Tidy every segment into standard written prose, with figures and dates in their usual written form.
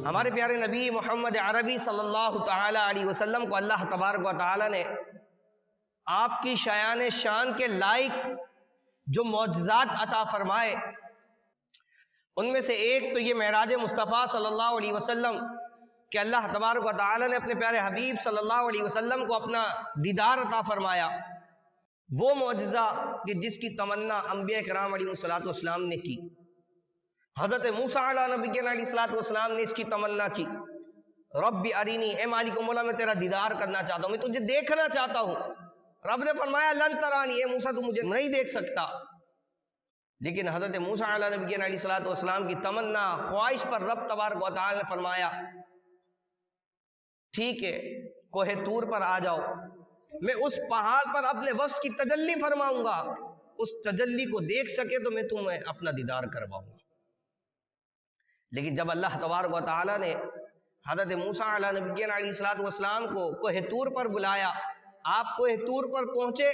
ہمارے پیارے نبی محمد عربی صلی اللہ تعالی علیہ وسلم کو اللہ تبارک و تعالی نے آپ کی شایان شان کے لائق جو معجزات عطا فرمائے، ان میں سے ایک تو یہ معراج مصطفیٰ صلی اللہ علیہ وسلم کہ اللہ تبارک و تعالی نے اپنے پیارے حبیب صلی اللہ علیہ وسلم کو اپنا دیدار عطا فرمایا۔ وہ معجزہ کہ جس کی تمنا انبیاء کرام علیہ الصلوۃ والسلام نے کی، حضرت موسیٰ علیہ نبی کے علیہ الصلوۃ والسلام نے اس کی تمنا کی، رب ارینی، اے مالک و مولا میں تیرا دیدار کرنا چاہتا ہوں، میں تجھے دیکھنا چاہتا ہوں۔ رب نے فرمایا لن ترانی، اے موسیٰ تو مجھے نہیں دیکھ سکتا۔ لیکن حضرت موسیٰ علیہ نبی کے علیہ الصلوۃ والسلام کی تمنا خواہش پر رب تبارک و تعالی نے فرمایا ٹھیک ہے کوہ طور پر آ جاؤ، میں اس پہاڑ پر اپنے وصف کی تجلی فرماؤں گا، اس تجلی کو دیکھ سکے تو میں تمہیں اپنا دیدار کرواؤں گا۔ لیکن جب اللہ تبارک و تعالی نے حضرت موسیٰ علیہ نبی علیہ الصلوۃ والسلام کو کوہ طور پر بلایا، آپ کوہ طور پر پہنچے،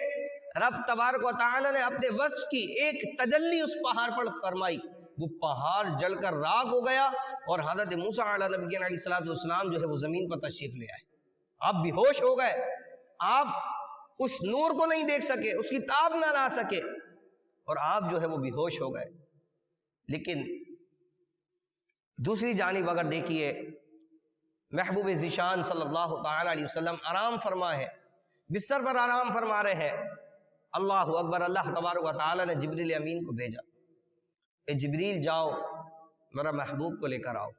رب تبارک و تعالی نے اپنے وصف کی ایک تجلی اس پہاڑ پر فرمائی، وہ پہاڑ جل کر راکھ ہو گیا اور حضرت موسیٰ علیہ نبی علیہ الصلوۃ والسلام جو ہے وہ زمین پر تشریف لے آئے۔ آپ بے ہوش ہو گئے، آپ اس نور کو نہیں دیکھ سکے، اس کی تاب نہ لا سکے، اور آپ جو ہے وہ بے ہوش ہو گئے۔ لیکن دوسری جانب اگر دیکھیے، محبوب ذیشان صلی اللہ تعالی علیہ وسلم آرام فرما ہے، بستر پر آرام فرما رہے ہیں۔ اللہ اکبر، اللہ تبارک و تعالی نے جبریل امین کو بھیجا، اے جبریل جاؤ میرا محبوب کو لے کر آؤ۔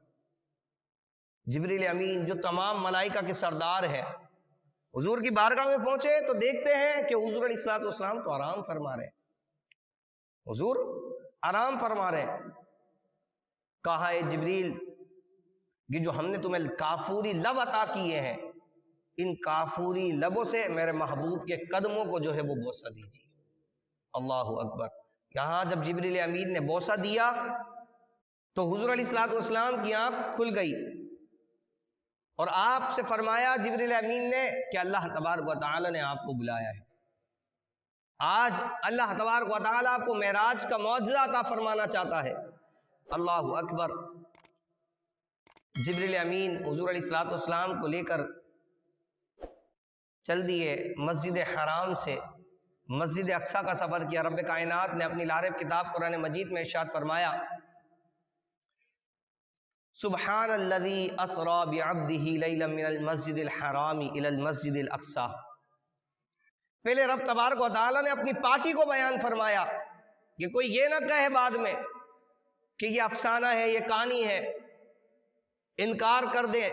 جبریل امین جو تمام ملائکہ کے سردار ہے، حضور کی بارگاہ میں پہنچے تو دیکھتے ہیں کہ حضور علیہ الصلوۃ والسلام تو آرام فرما رہے ہیں، حضور آرام فرما رہے ہیں۔ کہا اے جبریل کہ جو ہم نے تمہیں کافوری لب عطا کیے ہیں، ان کافوری لبوں سے میرے محبوب کے قدموں کو جو ہے وہ بوسہ دیجیے۔ اللہ اکبر، یہاں جب جبریل امین نے بوسہ دیا تو حضور علیہ الصلوۃ والسلام کی آنکھ کھل گئی اور آپ سے فرمایا جبریل امین نے کہ اللہ تبارک و تعالی نے آپ کو بلایا ہے، آج اللہ تبارک و تعالی آپ کو معراج کا معجزہ عطا فرمانا چاہتا ہے۔ اللہ اکبر، جبریل امین حضور علیہ الصلوۃ والسلام کو لے کر چل دیے مسجد حرام سے مسجد اقصیٰ کا سفر کیا۔ رب کائنات نے اپنی لارب کتاب قرآن مجید میں ارشاد فرمایا سبحان الذی اسری بعبدہ لیلا من المسجد الحرام الی المسجد الاقصیٰ۔ پہلے رب تبارک و تعالی نے اپنی پاکی کو بیان فرمایا کہ کوئی یہ نہ کہے بعد میں کہ یہ افسانہ ہے، یہ کہانی ہے، انکار کر دے۔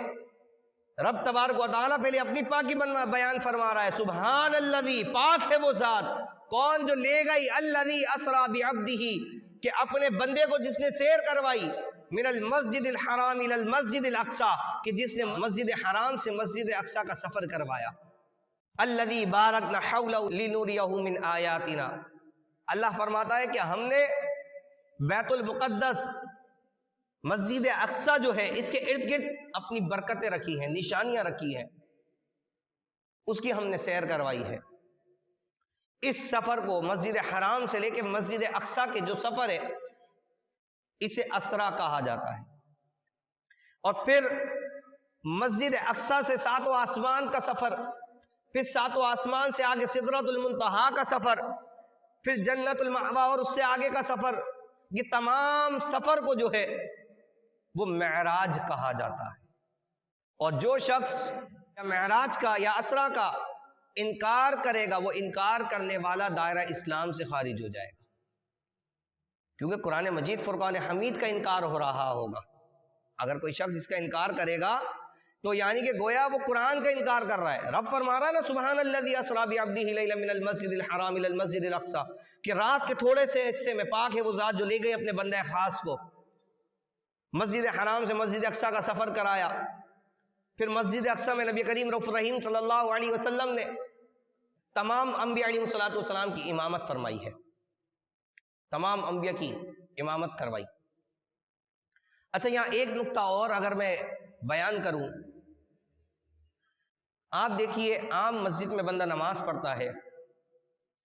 رب تبارک و تعالی پہلے اپنی پاکی بیان فرما رہا ہے، سبحان الذی، پاک ہے وہ ذات، کون جو لے گئی، الذی اسری بعبدہ، کہ اپنے بندے کو جس نے سیر کروائی، من المسجد الحرام الی المسجد الاقصیٰ، کہ جس نے مسجد حرام سے مسجد اقصیٰ کا سفر کروایا، الذی بارکنا حولہ لنریہ من آیاتنا۔ اللہ فرماتا ہے کہ ہم نے بیت المقدس مسجد اقصیٰ جو ہے اس کے ارد گرد اپنی برکتیں رکھی ہیں، نشانیاں رکھی ہیں، اس کی ہم نے سیر کروائی ہے۔ اس سفر کو مسجد حرام سے لے کے مسجد اقصیٰ کے جو سفر ہے اسے اسرا کہا جاتا ہے۔ اور پھر مسجد اقصیٰ سے ساتوں آسمان کا سفر، پھر ساتوں آسمان سے آگے سدرۃ المنتہا کا سفر، پھر جنت المأویٰ اور اس سے آگے کا سفر، یہ تمام سفر کو جو ہے وہ معراج کہا جاتا ہے۔ اور جو شخص معراج کا یا اسرا کا انکار کرے گا، وہ انکار کرنے والا دائرہ اسلام سے خارج ہو جائے گا، کیونکہ قرآن مجید فرقان حمید کا انکار ہو رہا ہوگا۔ اگر کوئی شخص اس کا انکار کرے گا تو یعنی کہ گویا وہ قرآن کا انکار کر رہا ہے۔ رب فرما رہا ہے نا سبحان الذی اسری بعبدہ لیلا من المسجد الحرام الی المسجد الاقصیٰ، کہ رات کے تھوڑے سے حصے میں پاک ہے وہ ذات جو لے گئی اپنے بندہ خاص کو، مسجد حرام سے مسجد اقصیٰ کا سفر کرایا۔ پھر مسجد اقصیٰ میں نبی کریم رؤوف رحیم صلی اللہ علیہ وسلم نے تمام انبیاء علیہ الصلوۃ والسلام کی امامت فرمائی ہے، تمام انبیاء کی امامت کروائی۔ اچھا، یہاں ایک نقطہ اور اگر میں بیان کروں، آپ دیکھیے عام مسجد میں بندہ نماز پڑھتا ہے،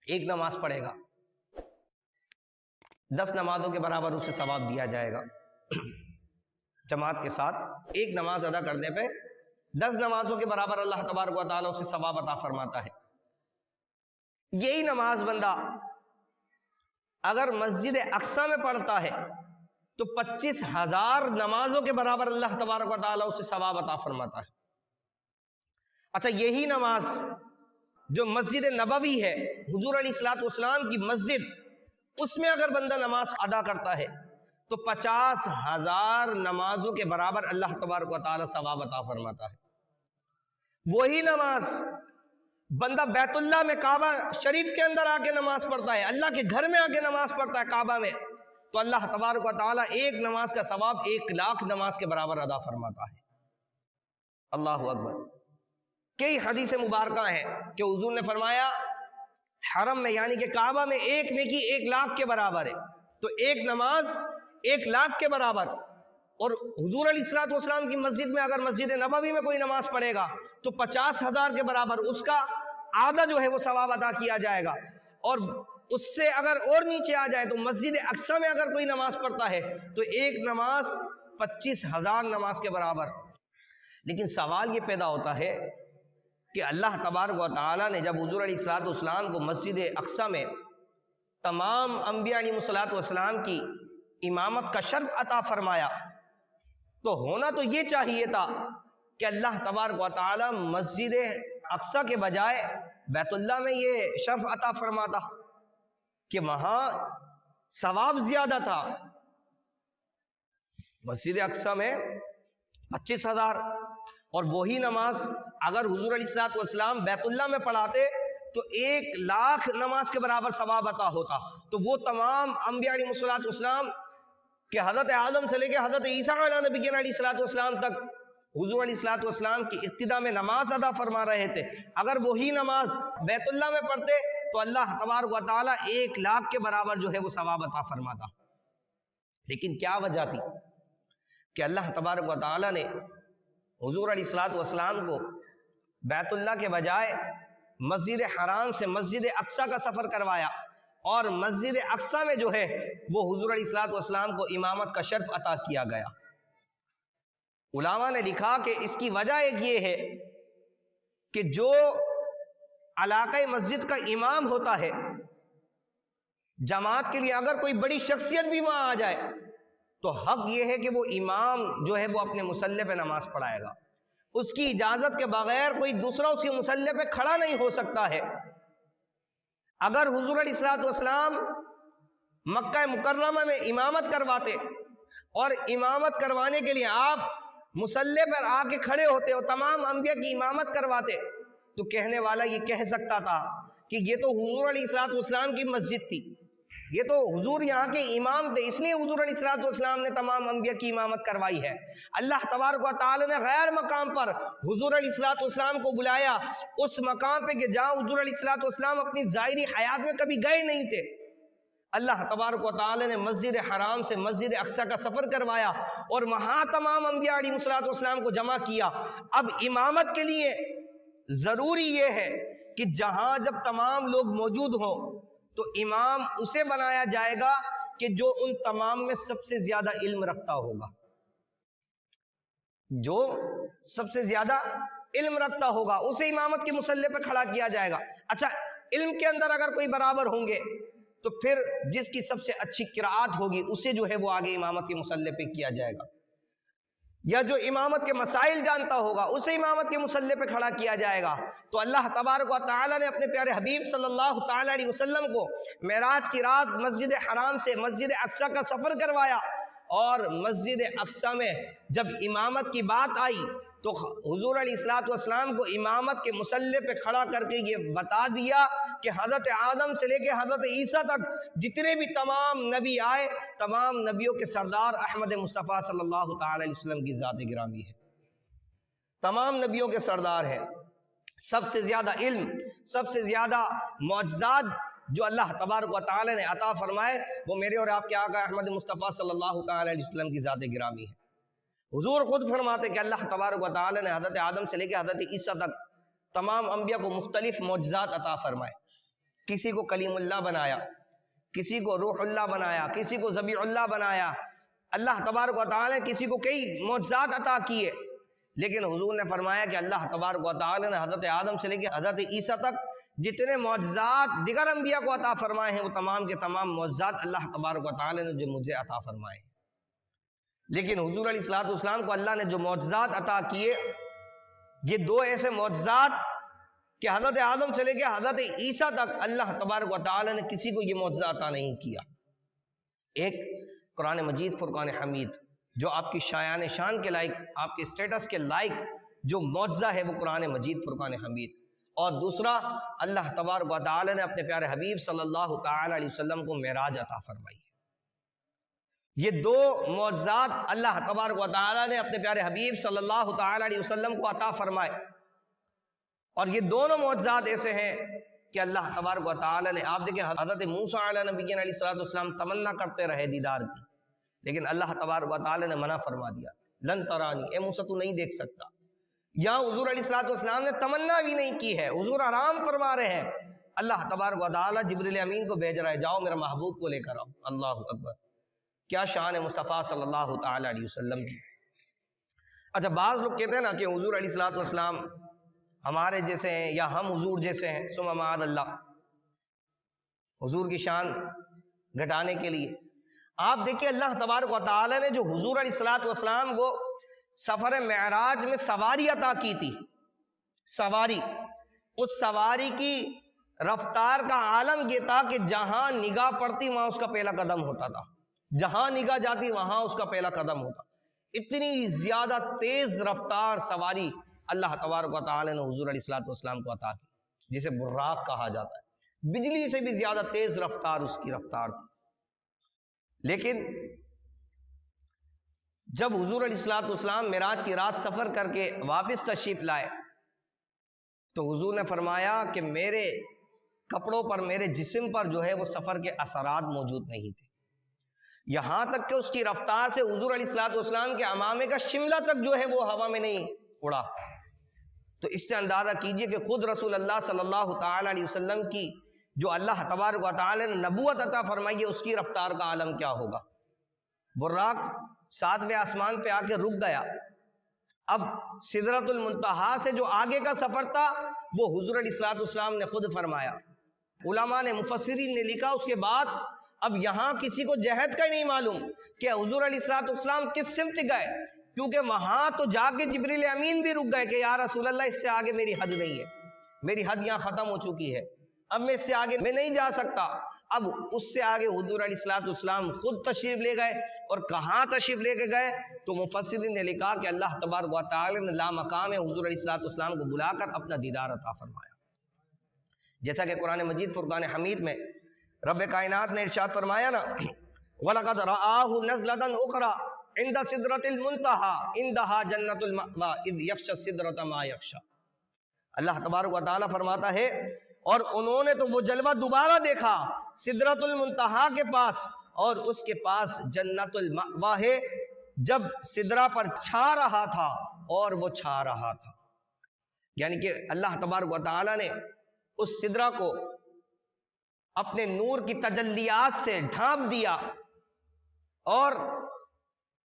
ایک نماز پڑھے گا 10 نمازوں کے برابر اسے ثواب دیا جائے گا۔ جماعت کے ساتھ ایک نماز ادا کرنے پہ 10 نمازوں کے برابر اللہ تبارک و تعالیٰ اسے ثواب عطا فرماتا ہے۔ یہی نماز بندہ اگر مسجد اقصی میں پڑھتا ہے تو 25,000 نمازوں کے برابر اللہ تبارک و تعالیٰ اسے ثواب عطا فرماتا ہے۔ اچھا، یہی نماز جو مسجد نبوی ہے، حضور علیہ الصلوۃ والسلام کی مسجد، اس میں اگر بندہ نماز ادا کرتا ہے تو 50,000 نمازوں کے برابر اللہ تبارک و تعالیٰ ثواب عطا فرماتا ہے۔ وہی نماز بندہ بیت اللہ میں کعبہ شریف کے اندر آ کے نماز پڑھتا ہے، اللہ کے گھر میں آ کے نماز پڑھتا ہے کعبہ میں، تو اللہ تبارک و تعالیٰ ایک نماز کا ثواب 1,00,000 نماز کے برابر ادا فرماتا ہے۔ اللہ اکبر۔ کئی حدیث مبارکہ ہیں کہ حضور نے فرمایا حرم میں یعنی کہ کعبہ میں ایک نیکی 1,00,000 کے برابر ہے، تو ایک نماز 1,00,000 کے برابر۔ اور حضور علیہ الصلوۃ والسلام کی مسجد میں اگر مسجد نبوی میں کوئی نماز پڑھے گا تو 50,000 کے برابر اس کا آدھا جو ہے وہ ثواب ادا کیا جائے گا، اور اس سے اگر اور نیچے آ جائے تو مسجد اقصی میں اگر کوئی نماز پڑھتا ہے تو ایک نماز 25,000 نماز کے برابر۔ لیکن سوال یہ پیدا ہوتا ہے کہ اللہ تبارک و تعالیٰ نے جب حضور علیہ الصلوۃ والسلام کو مسجد اقصی میں تمام انبیاء علیہ الصلوۃ والسلام کی امامت کا شرف عطا فرمایا تو ہونا تو یہ چاہیے تھا کہ اللہ تبارک و تعالیٰ مسجد اقصی کے بجائے بیت اللہ میں یہ شرف عطا فرماتا کہ وہاں ثواب زیادہ تھا۔ مسجد اقصی میں 25,000 اور وہی نماز اگر حضور علیہ الصلوۃ والسلام بیت اللہ میں پڑھاتے تو 1,00,000 نماز کے برابر ثواب عطا ہوتا۔ تو وہ تمام انبیاء علیہ الصلوۃ والسلام کہ حضرت آدم سے لے کے حضرت عیسیٰ علیہ نبی علیہ الصلوۃ والسلام تک حضور علیہ الصلوۃ والسلام کی ابتدا میں نماز ادا فرما رہے تھے، اگر وہی نماز بیت اللہ میں پڑھتے تو اللہ تبارک و تعالیٰ 1,00,000 کے برابر جو ہے وہ ثواب عطا فرماتا۔ لیکن کیا وجہ تھی کہ اللہ تبارک و تعالیٰ نے حضور علیہ الصلوۃ والسلام کو بیت اللہ کے بجائے مسجد حرام سے مسجد اقصی کا سفر کروایا، اور مسجد اقصی میں جو ہے وہ حضور علیہ الصلوۃ والسلام کو امامت کا شرف عطا کیا گیا۔ علماء نے لکھا کہ اس کی وجہ ایک یہ ہے کہ جو علاقہ مسجد کا امام ہوتا ہے، جماعت کے لیے اگر کوئی بڑی شخصیت بھی وہاں آ جائے تو حق یہ ہے کہ وہ امام جو ہے وہ اپنے مصلی پہ نماز پڑھائے گا، اس کی اجازت کے بغیر کوئی دوسرا اس کے مصلی پہ کھڑا نہیں ہو سکتا ہے۔ اگر حضور علیہ الصلوۃ والسلام مکہ مکرمہ میں امامت کرواتے اور امامت کروانے کے لیے آپ مصلی پر آ کے کھڑے ہوتے اور تمام انبیاء کی امامت کرواتے تو کہنے والا یہ کہہ سکتا تھا کہ یہ تو حضور علیہ الصلوۃ والسلام کی مسجد تھی، یہ تو حضور یہاں کے امام تھے، اس لیے حضور علیہ الصلوۃ والسلام نے تمام انبیاء کی امامت کروائی ہے۔ اللہ تبارک و تعالی نے غیر مقام پر حضور علیہ الصلوۃ والسلام کو بلایا، اس مقام پہ کہ جہاں حضور علیہ الصلوۃ والسلام اپنی ظاہری حیات میں کبھی گئے نہیں تھے۔ اللہ تبارک و تعالی نے مسجد حرام سے مسجد اقصی کا سفر کروایا اور وہاں تمام انبیاء علیہ الصلوۃ والسلام کو جمع کیا۔ اب امامت کے لیے ضروری یہ ہے کہ جہاں جب تمام لوگ موجود ہوں تو امام اسے بنایا جائے گا کہ جو ان تمام میں سب سے زیادہ علم رکھتا ہوگا، جو سب سے زیادہ علم رکھتا ہوگا اسے امامت کے مصلی پہ کھڑا کیا جائے گا۔ اچھا، علم کے اندر اگر کوئی برابر ہوں گے تو پھر جس کی سب سے اچھی قرآت ہوگی اسے جو ہے وہ آگے امامت کے مصلی پہ کیا جائے گا، یا جو امامت کے مسائل جانتا ہوگا اسے امامت کے مصلی پہ کھڑا کیا جائے گا۔ تو اللہ تبارک و تعالی نے اپنے پیارے حبیب صلی اللہ تعالی علیہ وسلم کو معراج کی رات مسجد حرام سے مسجد اقصی کا سفر کروایا، اور مسجد اقصی میں جب امامت کی بات آئی تو حضور علیہ الصلوۃ والسلام کو امامت کے مصلی پہ کھڑا کر کے یہ بتا دیا کہ حضرت آدم سے لے کے حضرت عیسیٰ تک جتنے بھی تمام نبی آئے، تمام نبیوں کے سردار احمد مصطفیٰ صلی اللہ تعالی علیہ وسلم کی ذات گرامی ہے، تمام نبیوں کے سردار ہیں۔ سب سے زیادہ علم، سب سے زیادہ معجزات جو اللہ تبارک و تعالی نے عطا فرمائے وہ میرے اور آپ کے آقا احمد مصطفیٰ صلی اللہ تعالی علیہ وسلم کی ذات گرامی ہے۔ حضور خود فرماتے کہ اللہ تبارک و تعالی نے حضرت آدم سے لے کے حضرت عیسیٰ تک تمام انبیاء کو مختلف معجزات عطا فرمائے، کسی کو کلیم اللہ بنایا، کسی کو روح اللہ بنایا، کسی کو ذبیح اللہ بنایا، اللہ تبارک و تعالی نے کسی کو کئی معجزات عطا کیے، لیکن حضور نے فرمایا کہ اللہ تبارک و تعالی نے حضرت آدم سے لے کے حضرت عیسیٰ تک جتنے معجزات دیگر انبیاء کو عطا فرمائے ہیں، وہ تمام کے تمام معجزات اللہ تبارک و تعالی نے جو مجھے عطا فرمائے ہیں۔ لیکن حضور علیہ الصلوۃ والسلام کو اللہ نے جو معجزات عطا کیے، یہ دو ایسے معجزات کہ حضرت آدم سے لے کے حضرت عیسیٰ تک اللہ تبارک و تعالی نے کسی کو یہ معجزہ عطا نہیں کیا۔ ایک قرآن مجید فرقان حمید، جو آپ کی شایان شان کے لائق، آپ کے اسٹیٹس کے لائق جو معجزہ ہے وہ قرآن مجید فرقان حمید، اور دوسرا اللہ تبارک و تعالی نے اپنے پیارے حبیب صلی اللہ تعالی علیہ وسلم کو معراج عطا فرمائی ہے۔ یہ دو معجزات اللہ تبارک و تعالی نے اپنے پیارے حبیب صلی اللہ تعالی علیہ وسلم کو عطا فرمائے، اور یہ دونوں معجزات ایسے ہیں کہ اللہ تبارک و تعالی نے، آپ دیکھیں حضرت موسیٰ علیہ نبی علیہ السلام تمنا کرتے رہے دیدار کی، لیکن اللہ تبارک و تعالی نے منع فرما دیا، لن ترانی، اے موسیٰ تو نہیں دیکھ سکتا۔ یہاں حضور علیہ السلام نے تمنا بھی نہیں کی ہے، حضور آرام فرما رہے ہیں، اللہ تبارک و تعالی جبریل امین کو بھیج رہا ہے، جاؤ میرے محبوب کو لے کر آؤ۔ اللہ اکبر، کیا شان ہے مصطفیٰ صلی اللہ تعالی علیہ وسلم کی۔ اچھا، بعض لوگ کہتے ہیں نا کہ حضور علیہ السلام ہمارے جیسے ہیں یا ہم حضور جیسے ہیں، ثم معاذ اللہ، حضور کی شان گھٹانے کے لیے۔ آپ دیکھیں اللہ تبارک و تعالی نے جو حضور علیہ السلام کو سفر معراج میں سواری عطا کی تھی، سواری، اس سواری کی رفتار کا عالم یہ تھا کہ جہاں نگاہ پڑتی وہاں اس کا پہلا قدم ہوتا تھا، جہاں نگاہ جاتی وہاں اس کا پہلا قدم ہوتا۔ اتنی زیادہ تیز رفتار سواری اللہ تبارک و تعالی نے حضور علیہ السلام کو عطا کی، جسے براق کہا جاتا ہے، بجلی سے بھی زیادہ تیز رفتار اس کی رفتار تھی۔ لیکن جب حضور علیہ السلام معراج کی رات سفر کر کے واپس تشریف لائے تو حضور نے فرمایا کہ میرے کپڑوں پر، میرے جسم پر جو ہے وہ سفر کے اثرات موجود نہیں تھے، یہاں تک کہ اس کی رفتار سے حضور علیہ السلام کے امامے کا شملہ تک جو ہے وہ ہوا میں نہیں اڑا۔ تو اس سے اندازہ کیجئے کہ خود رسول اللہ صلی اللہ تعالی علیہ وسلم کی جو اللہ تبارک و تعالی نے نبوت عطا فرمائی ہے، اس کی رفتار کا عالم کیا ہوگا۔ براق 7ویں آسمان پہ آ کے رک گیا، اب سدرۃ المنتہا سے جو آگے کا سفر تھا وہ حضور علیہ السلام نے خود فرمایا، علماء نے، مفسرین نے لکھا اس کے بعد اب یہاں کسی کو جہت کا ہی نہیں معلوم کہ حضور علیہ السلام کس سمت گئے، کیونکہ وہاں تو جا کے جبریل امین بھی رک گئے کہ یا رسول اللہ اس سے آگے میری حد نہیں ہے، میری حد یہاں ختم ہو چکی ہے، اب میں اس سے آگے میں نہیں جا سکتا۔ اب اس سے آگے حضور علیہ السلام خود تشریف لے گئے، اور کہاں تشریف لے کے گئے تو مفسرین نے لکھا کہ اللہ تبارک و تعالی نے لامقام حضور علیہ السلام کو بلا کر اپنا دیدار عطا فرمایا، جیسا کہ قرآن مجید فرقان حمید میں رب کائنات نے ارشاد فرمایا نا، وَلَقَدْ رَآهُ نَزْلَةً أُخْرَى عِنْدَ سِدْرَةِ الْمُنْتَهَى عِنْدَهَا جَنَّةُ الْمَأْوَىٰ إِذْ يَغْشَى السِّدْرَةَ مَا يَغْشَىٰ۔ اللہ تبارک و تعالی فرماتا ہے، اور انہوں نے تو وہ جلوہ دوبارہ دیکھا سدرۃ المنتہا کے پاس، اور اس کے پاس جنت المأویٰ ہے، جب سدرہ پر چھا رہا تھا اور وہ چھا رہا تھا، یعنی کہ اللہ تبارک و تعالی نے اس سدرہ کو اپنے نور کی تجلیات سے ڈھانپ دیا۔ اور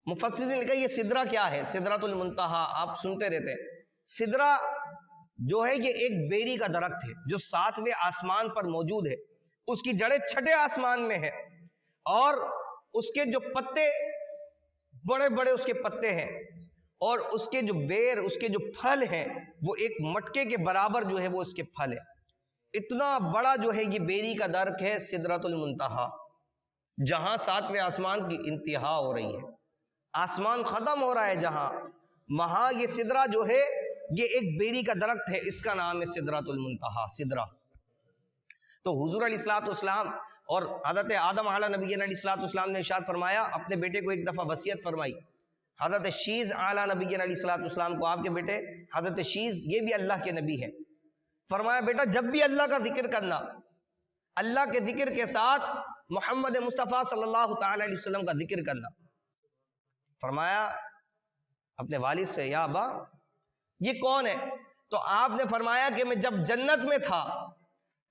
مفسرین نے کہا یہ سدرہ کیا ہے؟ سدرۃ المنتہا آپ سنتے رہتے ہیں، سدرہ جو ہے یہ ایک بیری کا درخت ہے جو 7ویں آسمان پر موجود ہے، اس کی جڑیں 6 آسمان میں ہے، اور اس کے جو پتے بڑے بڑے اس کے پتے ہیں، اور اس کے جو بیر، اس کے جو پھل ہیں وہ ایک مٹکے کے برابر جو ہے وہ اس کے پھل ہے۔ اتنا بڑا جو ہے یہ بیری کا درخت ہے سدرۃ المنتہا، جہاں 7ویں آسمان کی انتہا ہو رہی ہے، آسمان ختم ہو رہا ہے جہاں، وہاں یہ سدرہ جو ہے یہ ایک بیری کا درخت ہے، اس کا نام ہے سدرۃ المنتہا، سدرہ۔ تو حضور علیہ السلام اور حضرت آدم علیہ نبی علیہ السلام نے ارشاد فرمایا، اپنے بیٹے کو ایک دفعہ وصیت فرمائی، حضرت شیز علیہ نبی علیہ السلام کو، آپ کے بیٹے حضرت شیز یہ بھی اللہ کے نبی ہیں، فرمایا بیٹا جب بھی اللہ کا ذکر کرنا، اللہ کے ذکر کے ساتھ محمد مصطفیٰ صلی اللہ تعالی علیہ وسلم کا ذکر کرنا۔ فرمایا اپنے والد سے، یا ابا یہ کون ہے؟ تو آپ نے فرمایا کہ میں جب جنت میں تھا